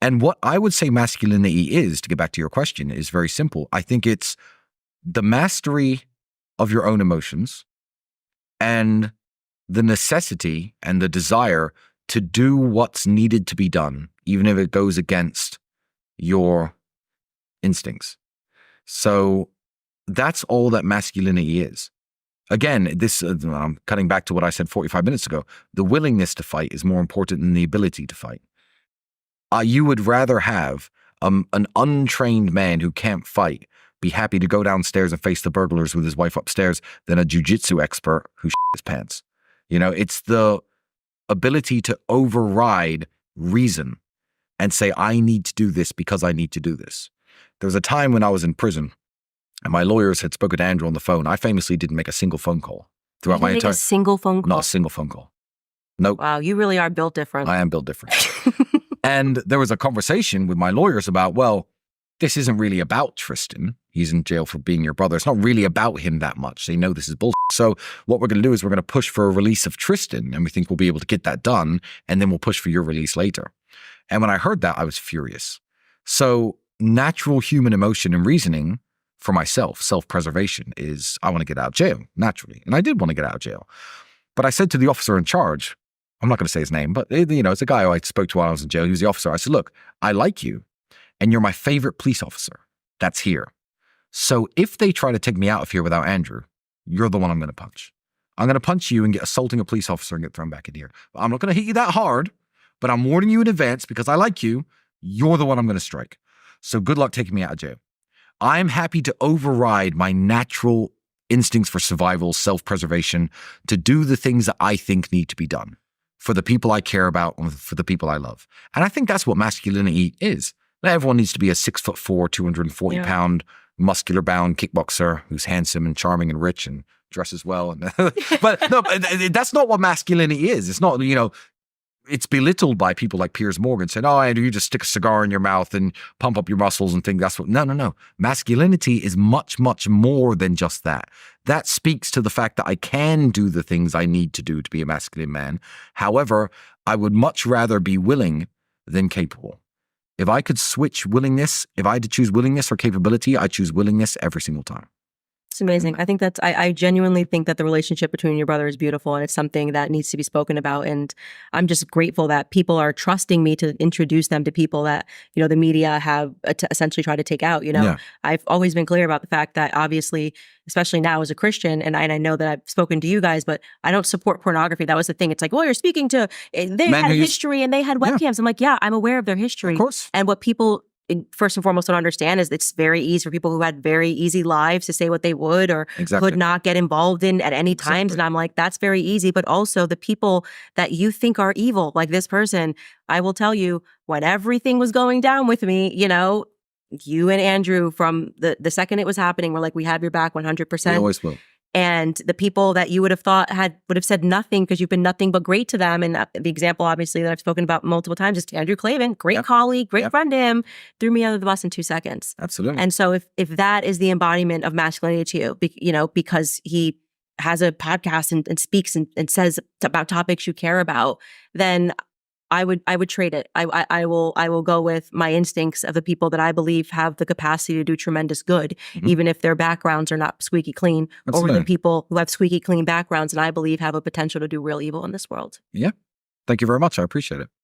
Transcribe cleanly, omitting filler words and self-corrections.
And what I would say masculinity is, to get back to your question, is very simple. I think it's the mastery of your own emotions and the necessity and the desire to do what's needed to be done, even if it goes against your instincts. So that's all that masculinity is. Again, I'm cutting back to what I said 45 minutes ago. The willingness to fight is more important than the ability to fight. You would rather have an untrained man who can't fight be happy to go downstairs and face the burglars with his wife upstairs than a jiu-jitsu expert who shit his pants. It's the ability to override reason and say, I need to do this because I need to do this. There was a time when I was in prison and my lawyers had spoken to Andrew on the phone. I famously didn't make a single phone call throughout my entire... a single phone call? Not a single phone call. Nope. Wow, you really are built different. I am built different. And there was a conversation with my lawyers about, well, this isn't really about Tristan. He's in jail for being your brother. It's not really about him that much. They know this is bullshit. So what we're going to do is we're going to push for a release of Tristan, and we think we'll be able to get that done, and then we'll push for your release later. And when I heard that, I was furious. So natural human emotion and reasoning for myself, self-preservation, is I want to get out of jail, naturally. And I did want to get out of jail. But I said to the officer in charge, I'm not going to say his name, but it's a guy who I spoke to while I was in jail. He was the officer. I said, look, I like you, and you're my favorite police officer that's here. So if they try to take me out of here without Andrew, you're the one I'm going to punch. I'm going to punch you and get assaulting a police officer and get thrown back in here. I'm not going to hit you that hard, but I'm warning you in advance because I like you. You're the one I'm going to strike. So good luck taking me out of jail. I'm happy to override my natural instincts for survival, self-preservation, to do the things that I think need to be done for the people I care about and for the people I love. And I think that's what masculinity is. Not everyone needs to be a 6'4", 240-pound, muscular-bound kickboxer who's handsome and charming and rich and dresses well. But no, that's not what masculinity is. It's not, it's belittled by people like Piers Morgan saying, oh, Andrew, you just stick a cigar in your mouth and pump up your muscles and think that's what... No. Masculinity is much, much more than just that. That speaks to the fact that I can do the things I need to do to be a masculine man. However, I would much rather be willing than capable. If I could switch willingness, if I had to choose willingness or capability, I choose willingness every single time. It's amazing. I think I genuinely think that the relationship between your brother is beautiful, and it's something that needs to be spoken about. And I'm just grateful that people are trusting me to introduce them to people that, the media have essentially tried to take out. Yeah. I've always been clear about the fact that obviously, especially now as a Christian, and I know that I've spoken to you guys, but I don't support pornography. That was the thing. It's like, well, you're speaking to, they had history and they had webcams. Yeah. I'm like, yeah, I'm aware of their history. Of course. And what people first and foremost don't understand is it's very easy for people who had very easy lives to say what they would or could not get involved in at any times. And I'm like, that's very easy. But also the people that you think are evil, like this person, I will tell you, when everything was going down with me, you and Andrew, from the second it was happening, we're like, we have your back 100%. We always will. And the people that you would have thought would have said nothing because you've been nothing but great to them. And the example, obviously, that I've spoken about multiple times is Andrew Clavin, great colleague, great friend to him, threw me under the bus in 2 seconds. Absolutely. And so if that is the embodiment of masculinity to you, because he has a podcast and speaks and says about topics you care about, then I would trade it. I will go with my instincts of the people that I believe have the capacity to do tremendous good, even if their backgrounds are not squeaky clean, over the people who have squeaky clean backgrounds and I believe have a potential to do real evil in this world. Yeah. Thank you very much. I appreciate it.